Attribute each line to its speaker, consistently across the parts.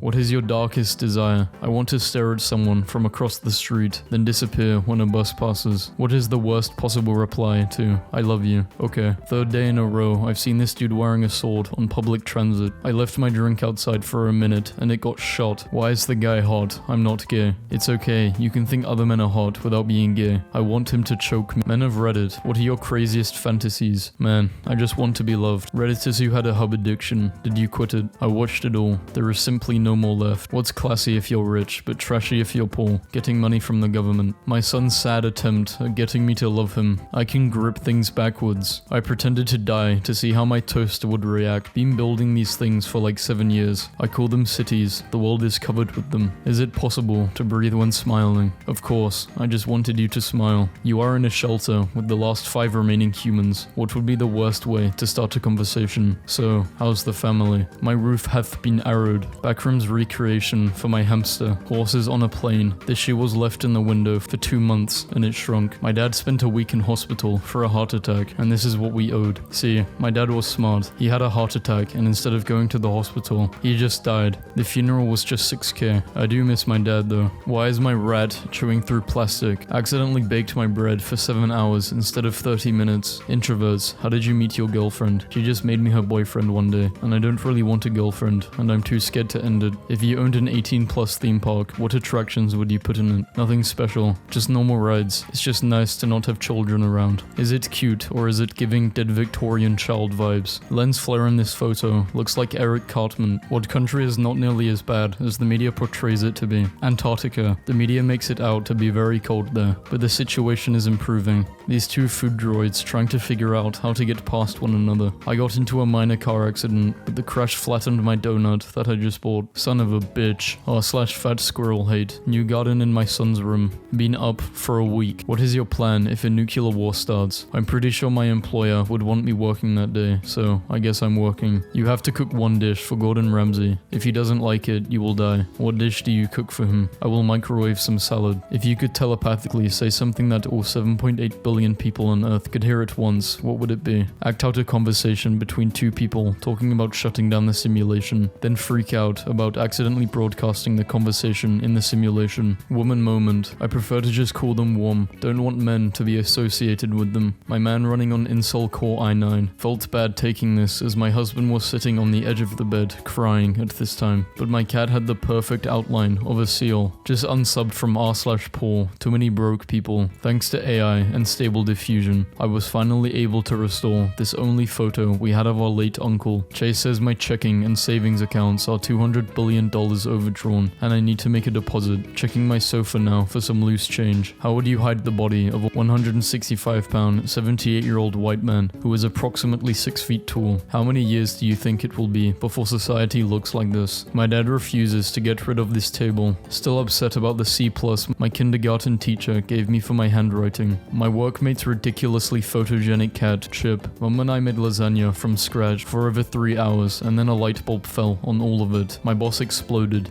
Speaker 1: What is your darkest desire? I want to stare at someone from across the street, then disappear when a bus passes. What is the worst possible reply to I love you? Okay. Third day in a row, I've seen this dude wearing a sword on public transit. I left my drink outside for a minute and it got shot. Why is the guy hot? I'm not gay. It's okay. You can think other men are hot without being gay. I want him to choke me. Men of Reddit, what are your craziest fantasies? Man, I just want to be loved. Redditors who had a hub addiction. Did you quit it? I watched it all. There is simply no more left. What's classy if you're rich, but trashy if you're poor? Getting money from the government. My son's sad attempt at getting me to love him. I can grip things backwards. I pretended to die to see how my toaster would react. Been building these things for like 7 years. I call them cities. The world is covered with them. Is it possible to breathe when smiling? Of course. I just wanted you to smile. You are in a shelter with the last 5 remaining humans. What would be the worst way to start a conversation? So, how's the family? My roof hath been arrowed. Backrooms recreation for my hamster. Horses on a plane. This shoe was left in the window for 2 months and it shrunk. My dad spent a week in hospital for a heart attack and this is what we owed. See, my dad was smart. He had a heart attack and instead of going to the hospital, he just died. The funeral was just 6k. I do miss my dad though. Why is my rat chewing through plastic? Accidentally baked my bread for 7 hours instead of 30 minutes. Introverts, how did you meet your girlfriend? She just made me her boyfriend one day and I don't really want a girlfriend and I'm too scared to end it. If you owned an 18+ theme park, what attractions would you put in it? Nothing special, just normal rides. It's just nice to not have children around. Is it cute or is it giving dead Victorian child vibes? Lens flare in this photo looks like Eric Cartman. What country is not nearly as bad as the media portrays it to be? Antarctica. The media makes it out to be very cold there, but the situation is improving. These two food droids trying to figure out how to get past one another. I got into a minor car accident, but the crash flattened my donut that I just bought. Son of a bitch. R/fat squirrel hate. New garden in my son's room. Been up for a week. What is your plan if a nuclear war starts? I'm pretty sure my employer would want me working that day, so I guess I'm working. You have to cook one dish for Gordon Ramsay. If he doesn't like it, you will die. What dish do you cook for him? I will microwave some salad. If you could telepathically say something that all 7.8 billion people on Earth could hear at once, what would it be? Act out a conversation between two people talking about shutting down the simulation, then freak out about accidentally broadcasting the conversation in the simulation. Woman moment. I prefer to just call them warm. Don't want men to be associated with them. My man running on Incel Core i9. Felt bad taking this as my husband was sitting on the edge of the bed crying at this time, but my cat had the perfect outline of a seal. Just unsubbed from r/poor. Too many broke people. Thanks to AI and stable diffusion, I was finally able to restore this only photo we had of our late uncle. Chase says my checking and savings accounts are $200 billion overdrawn and I need to make a deposit. Checking my sofa now for some loose change. How would you hide the body of a 165-pound, 78-year-old white man who is approximately 6 feet tall? How many years do you think it will be before society looks like this? My dad refuses to get rid of this table. Still upset about the C+ my kindergarten teacher gave me for my handwriting. My workmate's ridiculously photogenic cat, Chip. Mom and I made lasagna from scratch for over 3 hours and then a light bulb fell on all of it. My boss exploded.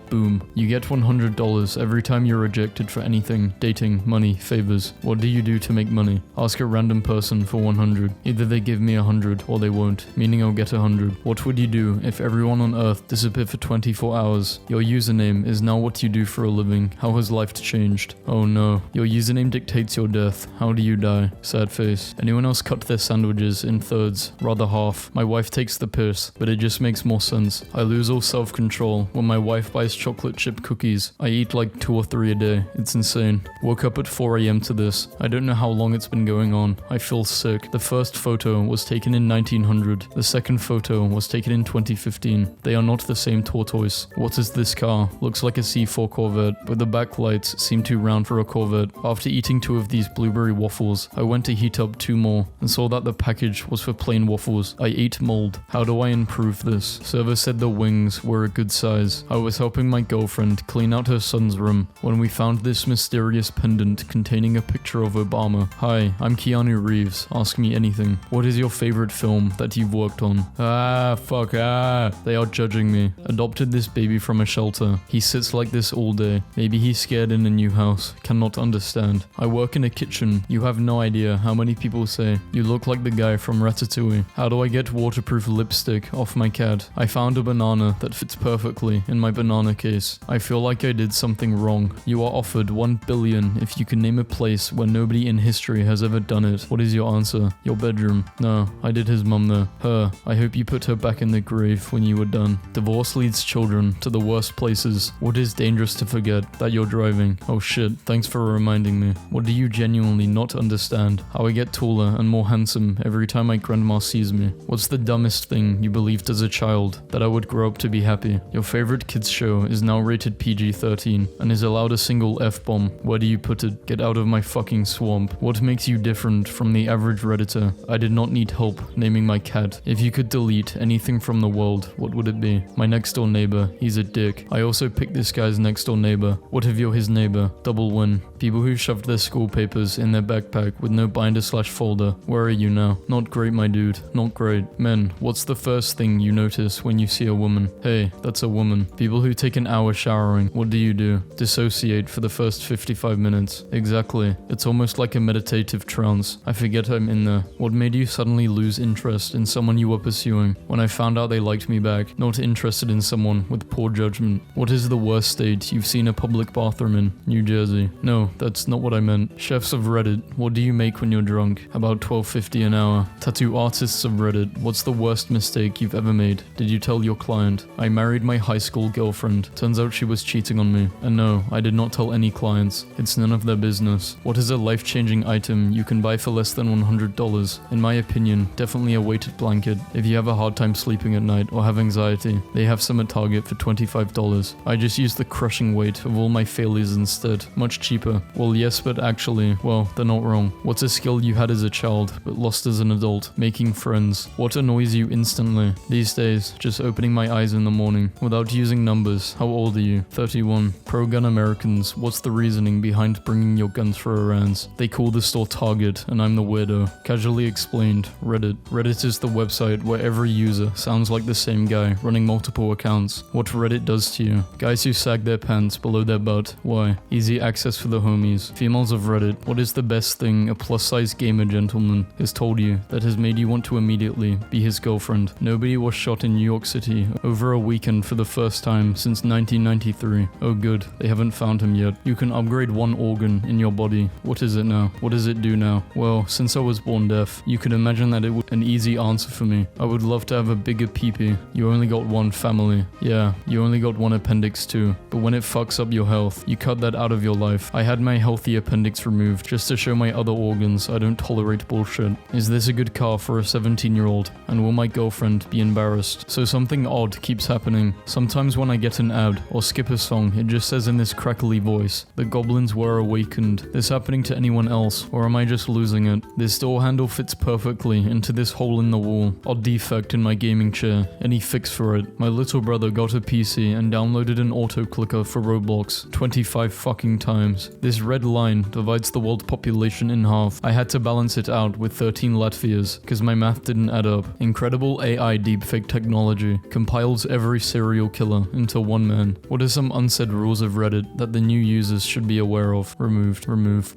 Speaker 1: Boom. You get $100 every time you're rejected for anything. Dating, money, favors. What do you do to make money? Ask a random person for 100. Either they give me 100 or they won't, meaning I'll get 100. What would you do if everyone on Earth disappeared for 24 hours? Your username is now what you do for a living. How has life changed? Oh no. Your username dictates your death. How do you die? Sad face. Anyone else cut their sandwiches in thirds? Rather half. My wife takes the piss, but it just makes more sense. I lose all self-control when my wife buys chocolate chip cookies. I eat like 2 or 3 a day. It's insane. Woke up at 4 a.m. to this. I don't know how long it's been going on. I feel sick. The first photo was taken in 1900. The second photo was taken in 2015. They are not the same tortoise. What is this car? Looks like a C4 Corvette, but the backlights seem too round for a Corvette. After eating 2 of these blueberry waffles, I went to heat up 2 more and saw that the package was for plain waffles. I ate mold. How do I improve this? Server said the wings were a good size. I was helping my girlfriend clean out her son's room when we found this mysterious pendant containing a picture of Obama. Hi, I'm Keanu Reeves. Ask me anything. What is your favorite film that you've worked on? They are judging me. Adopted this baby from a shelter. He sits like this all day. Maybe he's scared in a new house. Cannot understand. I work in a kitchen. You have no idea how many people say, you look like the guy from Ratatouille. How do I get waterproof lipstick off my cat? I found a banana that fits perfectly in my banana case. I feel like I did something wrong. You are offered 1 billion if you can name a place where nobody in history has ever done it. What is your answer? Your bedroom. No, I did his mum though. Her. I hope you put her back in the grave when you were done. Divorce leads children to the worst places. What is dangerous to forget? That you're driving. Oh shit, thanks for reminding me. What do you genuinely not understand? How I get taller and more handsome every time my grandma sees me. What's the dumbest thing you believed as a child? That I would grow up to be happy. Your favorite kids show is now rated PG-13 and is allowed a single F-bomb. Where do you put it? Get out of my fucking swamp. What makes you different from the average Redditor? I did not need help naming my cat. If you could delete anything from the world, what would it be? My next door neighbor. He's a dick. I also picked this guy's next door neighbor. What if you're his neighbor? Double win. People who shoved their school papers in their backpack with no binder/folder. Where are you now? Not great, my dude. Not great. Men, what's the first thing you notice when you see a woman? Hey, that's a woman. People who take an hour showering. What do? Dissociate for the first 55 minutes. Exactly. It's almost like a meditative trance. I forget I'm in there. What made you suddenly lose interest in someone you were pursuing? When I found out they liked me back. Not interested in someone with poor judgment. What is the worst state you've seen a public bathroom in? New Jersey. No, that's not what I meant. Chefs of Reddit. What do you make when you're drunk? About $12.50 an hour. Tattoo artists of Reddit. What's the worst mistake you've ever made? Did you tell your client? I married my high school girlfriend. Turns out she was cheating on me. And no, I did not tell any clients. It's none of their business. What is a life-changing item you can buy for less than $100? In my opinion, definitely a weighted blanket. If you have a hard time sleeping at night or have anxiety, they have some at Target for $25. I just use the crushing weight of all my failures instead. Much cheaper. Well, yes, but actually, well, they're not wrong. What's a skill you had as a child, but lost as an adult? Making friends. What annoys you instantly? These days, just opening my eyes in the morning, without using numbers. How old are you? 31. Pro-gun Americans. What's the reasoning behind bringing your guns for Irans? They call the store Target, and I'm the weirdo. Casually explained. Reddit. Reddit is the website where every user sounds like the same guy, running multiple accounts. What Reddit does to you. Guys who sag their pants below their butt. Why? Easy access for the homies. Females of Reddit. What is the best thing a plus-size gamer gentleman has told you that has made you want to immediately be his girlfriend? Nobody was shot in New York City over a weekend for the first time since 1993. Oh good, they haven't found him yet. You can upgrade one organ in your body. What is it now? What does it do now? Well, since I was born deaf, you can imagine that it would an easy answer for me. I would love to have a bigger peepee. You only got one family. Yeah, you only got one appendix too. But when it fucks up your health, you cut that out of your life. I had my healthy appendix removed just to show my other organs I don't tolerate bullshit. Is this a good car for a 17-year-old? And will my girlfriend be embarrassed? So something odd keeps happening. Sometimes when I get an ad or skip a song, it just says in this crackly voice, the goblins were awakened. This happening to anyone else, or am I just losing it? This door handle fits perfectly into this hole in the wall. Odd defect in my gaming chair. Any fix for it? My little brother got a PC and downloaded an auto clicker for Roblox 25 fucking times. This red line divides the world population in half. I had to balance it out with 13 Latvias, cause my math didn't add up. Incredible AI deepfake technology compiles every serial killer into one man. What are some unsaid rules of Reddit that the new users should be aware of? Removed.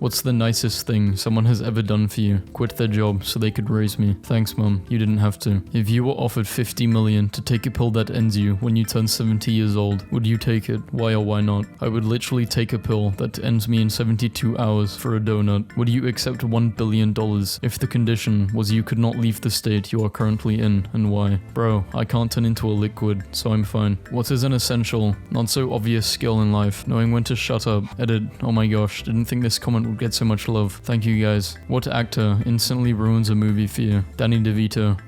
Speaker 1: What's the nicest thing someone has ever done for you? Quit their job so they could raise me. Thanks mum, you didn't have to. If you were offered 50 million to take a pill that ends you when you turn 70 years old, would you take it? Why or why not? I would literally take a pill that ends me in 72 hours for a donut. Would you accept $1 billion if the condition was you could not leave the state you are currently in, and why? Bro, I can't turn into a liquid, so I'm fine. What is an essential, not so obvious skill in life? Knowing when to shut up. Edit. Oh my gosh, didn't think this comment would get so much love. Thank you guys. What actor instantly ruins a movie for you? Danny DeVito.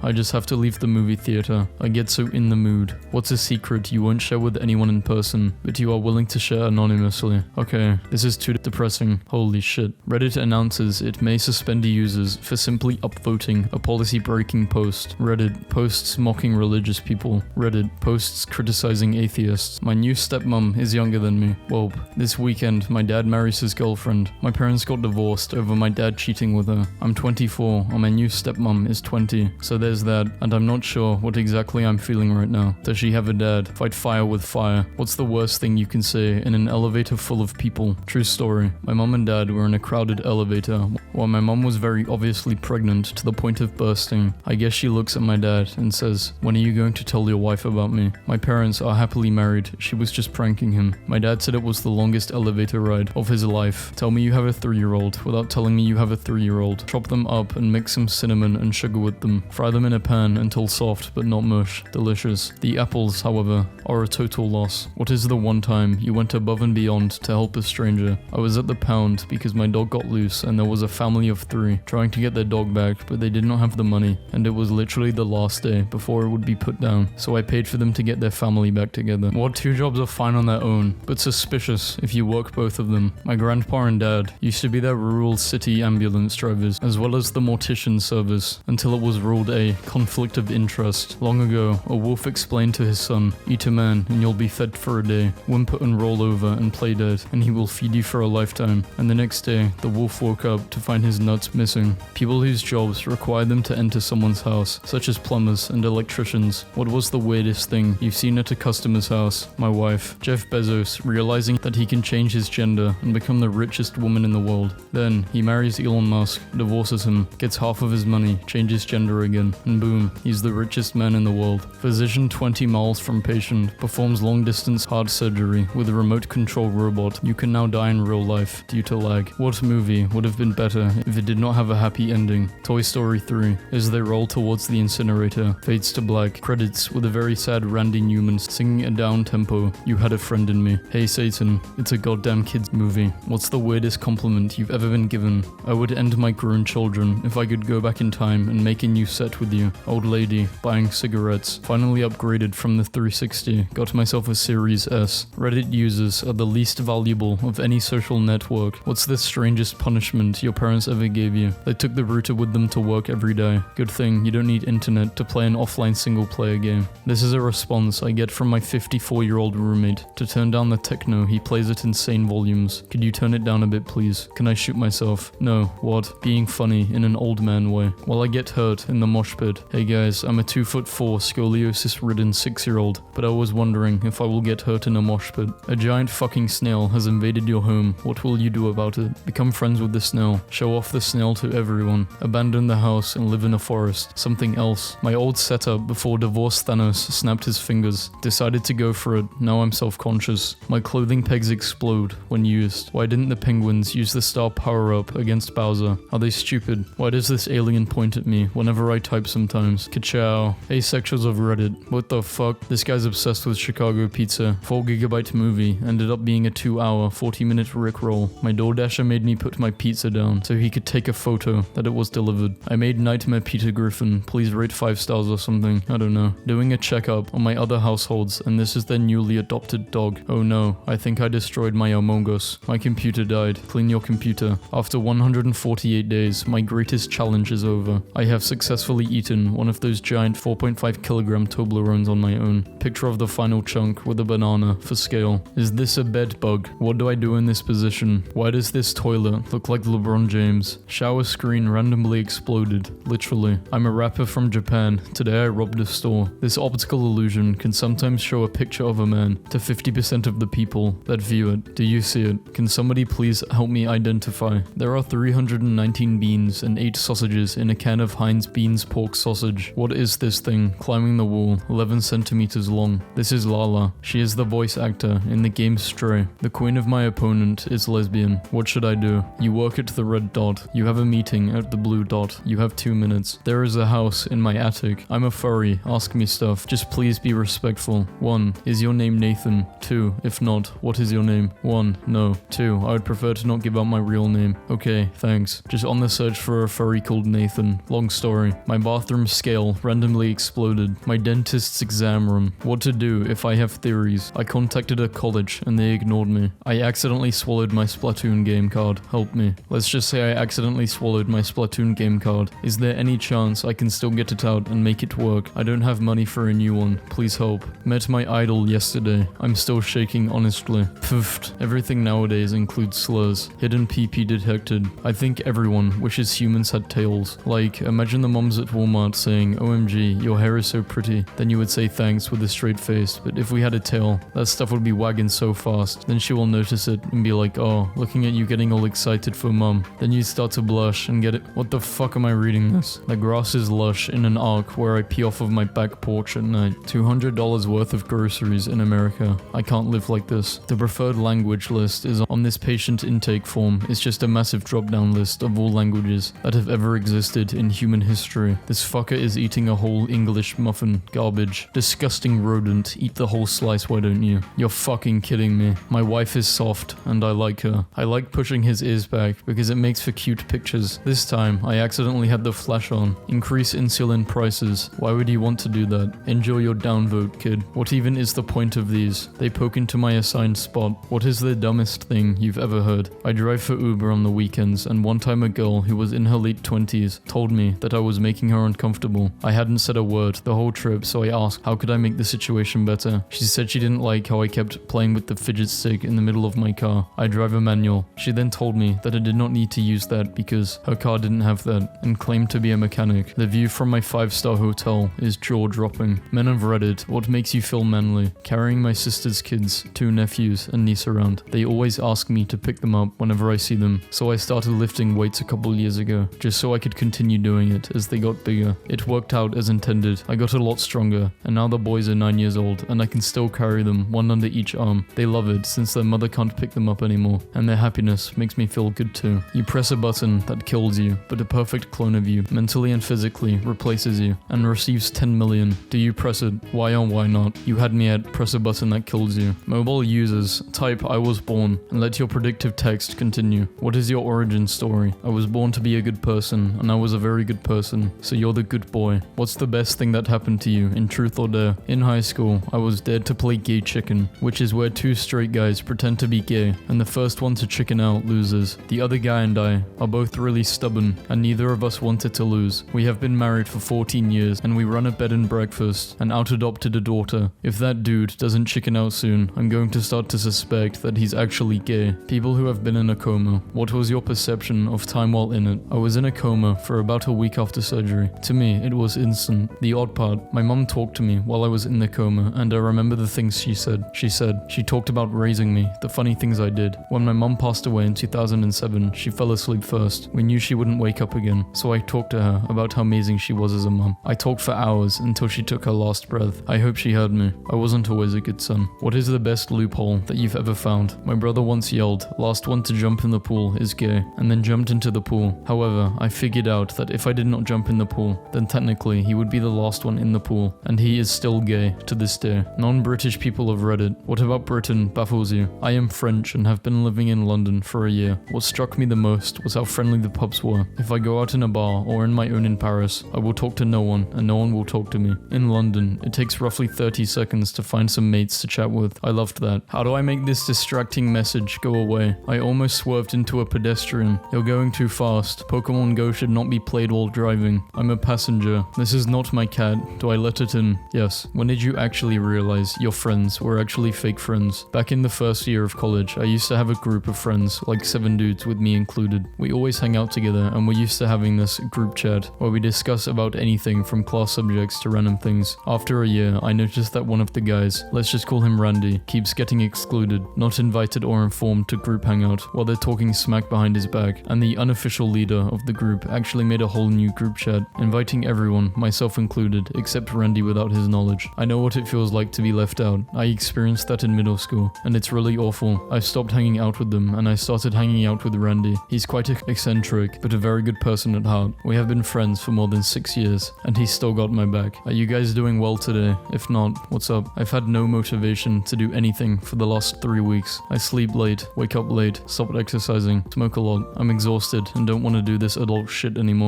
Speaker 1: I just have to leave the movie theater. I get so in the mood. What's a secret you won't share with anyone in person, but you are willing to share anonymously? Okay, this is too depressing. Holy shit. Reddit announces it may suspend users for simply upvoting a policy-breaking post. Reddit posts mocking religious people. Reddit posts criticizing atheists. My new stepmom is younger than me. Whoa. This weekend, my dad marries his girlfriend. My parents got divorced over my dad cheating with her. I'm 24 and my new stepmom is 20. So there's that, and I'm not sure what exactly I'm feeling right now. Does she have a dad? Fight fire with fire. What's the worst thing you can say in an elevator full of people? True story. My mom and dad were in a crowded elevator while my mom was very obviously pregnant to the point of bursting. I guess she looks at my dad and says, "When are you going to tell your wife about about me. My parents are happily married. She was just pranking him. My dad said it was the longest elevator ride of his life. Tell me you have a 3-year-old without telling me you have a 3-year-old. Chop them up and mix some cinnamon and sugar with them. Fry them in a pan until soft but not mush. Delicious. The apples, however, are a total loss. What is the one time you went above and beyond to help a stranger? I was at the pound because my dog got loose and there was a family of 3 trying to get their dog back, but they did not have the money, and it was literally the last day before it would be put down, so I paid for them to get their family back together. What 2 jobs are fine on their own, but suspicious if you work both of them. My grandpa and dad used to be their rural city ambulance drivers, as well as the mortician service, until it was ruled a conflict of interest. Long ago, a wolf explained to his son, eat a man and you'll be fed for a day, whimper and roll over and play dead, and he will feed you for a lifetime. And the next day, the wolf woke up to find his nuts missing. People whose jobs require them to enter someone's house, such as plumbers and electricians. What was the weirdest thing you've seen at a customer's house? My wife. Jeff Bezos, realizing that he can change his gender and become the richest woman in the world. Then, he marries Elon Musk, divorces him, gets half of his money, changes gender again, and boom, he's the richest man in the world. Physician 20 miles from patient, performs long-distance heart surgery with a remote control robot. You can now die in real life due to lag. What movie would have been better if it did not have a happy ending? Toy Story 3. As they roll towards the incinerator, fades to black, credits with a very sad Randy Newman singing a down tempo, "You had a friend in me." Hey Satan, it's a goddamn kids movie. What's the weirdest compliment you've ever been given? I would end my grown children if I could go back in time and make a new set with you. Old lady, buying cigarettes. Finally upgraded from the 360, got myself a Series S. Reddit users are the least valuable of any social network. What's the strangest punishment your parents ever gave you? They took the router with them to work every day. Good thing you don't need internet to play an offline single player game. This is a response I get from my 54-year-old roommate to turn down the techno he plays at insane volumes. Could you turn it down a bit please? Can I shoot myself? No. What? Being funny in an old man way. While I get hurt in the mosh pit. Hey guys, I'm a 2'4" scoliosis-ridden 6-year-old, but I was wondering if I will get hurt in a mosh pit. A giant fucking snail has invaded your home. What will you do about it? Become friends with the snail. Show off the snail to everyone. Abandon the house and live in a forest. Something else. My old setup before divorce Thanos snapped his fingers. Decided to go for it. Now I'm self-conscious. My clothing pegs explode when used. Why didn't the penguins use the star power-up against Bowser? Are they stupid? Why does this alien point at me whenever I type sometimes? Ka-chow. Asexuals of Reddit. What the fuck? This guy's obsessed with Chicago pizza. 4GB movie ended up being a 2-hour, 40-minute rickroll. My DoorDasher made me put my pizza down so he could take a photo that it was delivered. I made Nightmare Peter Griffin. Please rate 5 stars or something. I don't know. Doing a checkup on my other households, and this is their newly adopted dog. Oh no, I think I destroyed my Among Us. My computer died. Clean your computer. After 148 days, my greatest challenge is over. I have successfully eaten one of those giant 4.5kg Toblerones on my own. Picture of the final chunk with a banana for scale. Is this a bed bug? What do I do in this position? Why does this toilet look like LeBron James? Shower screen randomly exploded. Literally. I'm a rapper from Japan. Today I robbed a store. This optical illusion can sometimes show a picture of a man to 50% of the people that view it. Do you see it? Can somebody please help me identify? There are 319 beans and 8 sausages in a can of Heinz Beans pork sausage. What is this thing climbing the wall, 11 centimeters long? This is Lala. She is the voice actor in the game Stray. The queen of my opponent is lesbian. What should I do? You work at the red dot. You have a meeting at the blue dot. You have 2 minutes. There is a house in my attic. I'm a furry. Ask me stuff. Just please be respectful. 1. Is your name Nathan? 2. If not, what is your name? 1. No. 2. I would prefer to not give out my real name. Okay, thanks. Just on the search for a furry called Nathan. Long story. My bathroom scale randomly exploded. My dentist's exam room. What to do if I have theories. I contacted a college and they ignored me. I accidentally swallowed my Splatoon game card. Help me. Let's just say I accidentally swallowed my Splatoon game card. Is there any chance I can still get it out and make it work? I don't have money for a new one. Please help. Met my idol yesterday. I'm still shaking honestly. Pfft. Everything nowadays includes slurs. Hidden PP detected. I think everyone wishes humans had tails. Like, imagine the moms at Walmart saying, OMG, your hair is so pretty. Then you would say thanks with a straight face. But if we had a tail, that stuff would be wagging so fast. Then she will notice it and be like, oh, looking at you getting all excited for mum. Then you start to blush and get it. What the fuck am I reading this? The grass is lush in an arc where I pee off of my back porch at night. night. $200 worth of groceries in America. I can't live like this. The preferred language list is on this patient intake form. It's just a massive drop-down list of all languages that have ever existed in human history. This fucker is eating a whole English muffin. Garbage. Disgusting rodent. Eat the whole slice, why don't you? You're fucking kidding me. My wife is soft, and I like her. I like pushing his ears back because it makes for cute pictures. This time, I accidentally had the flash on. Increase insulin prices. Why would you want to do that? Enjoy your downvote, kid. What even is the point of these? They poke into my assigned spot. What is the dumbest thing you've ever heard? I drive for Uber on the weekends, and one time a girl who was in her late 20s told me that I was making her uncomfortable. I hadn't said a word the whole trip, so I asked how could I make the situation better. She said she didn't like how I kept playing with the fidget stick in the middle of my car. I drive a manual. She then told me that I did not need to use that because her car didn't have that, and claimed to be a mechanic. The view from my 5-star hotel is jaw-dropping. Men of Reddit, what makes you feel manly? Carrying my sister's kids, 2 nephews and niece around. They always ask me to pick them up whenever I see them, so I started lifting weights a couple years ago, just so I could continue doing it as they got bigger. It worked out as intended. I got a lot stronger, and now the boys are 9 years old, and I can still carry them, one under each arm. They love it since their mother can't pick them up anymore, and their happiness makes me feel good too. You press a button that kills you, but a perfect clone of you, mentally and physically, replaces you, and receives 10 million. Do you press it? Why or why not? You had me at press a button that kills you. Mobile users, type I was born, and let your predictive text continue. What is your origin story? I was born to be a good person, and I was a very good person, so you're the good boy. What's the best thing that happened to you in Truth or Dare? In high school, I was dared to play gay chicken, which is where 2 straight guys pretend to be gay, and the first one to chicken out loses. The other guy and I are both really stubborn, and neither of us wanted to lose. We have been married for 14 years, and we run a bed and breakfast, and out-adopted a daughter. If that dude doesn't chicken out soon, I'm going to start to suspect that he's actually gay. People who have been in a coma, what was your perception of time while in it? I was in a coma for about a week after surgery. To me, it was instant. The odd part, my mom talked to me while I was in the coma, and I remember the things she said. She talked about raising me, the funny things I did. When my mom passed away in 2007, she fell asleep first. We knew she wouldn't wake up again, so I talked to her about how amazing she was as a mom. I talked for hours until she took her last breath. I hope she heard me. I wasn't always a good son. What is the best loophole that you've ever found? My brother once yelled, "Last one to jump in the pool is gay," and then jumped into the pool. However, I figured out that if I did not jump in the pool, then technically he would be the last one in the pool, and he is still gay to this day. Non-British people of Reddit, what about Britain baffles you? I am French and have been living in London for a year. What struck me the most was how friendly the pubs were. If I go out in a bar or in my own in Paris, I will talk to no one and no one will talk to me. In London, it takes roughly 30 seconds to find some mates to chat with. I loved that. How do I make this distracting message go away? I almost swerved into a pedestrian. You're going too fast. Pokemon Go should not be played while driving. I'm a passenger. This is not my cat. Do I let it in? Yes. When did you actually realize your friends were actually fake friends? Back in the first year of college, I used to have a group of friends, like 7 dudes with me included. We always hang out together, and we're used to having this group chat where we discuss about anything from class subjects to random things. After a year, I noticed that one of the guys, let's just call him Randy, keeps getting excluded, not invited or informed to group hangout while they're talking smack behind his back, and the unofficial leader of the group actually made a whole new group chat, inviting everyone, myself included, except Randy without his knowledge. I know what it feels like to be left out. I experienced that in middle school, and it's really awful. I stopped hanging out with them, and I started hanging out with Randy. He's quite eccentric, but a very good person at heart. We have been friends for more than 6 years, and he's still got my back. Are you guys doing well today? If not, what's up? I've had no motivation to do anything for the last 3 weeks. I sleep late, wake up late, stopped exercising, smoke a lot. I'm exhausted and don't want to do this adult shit anymore.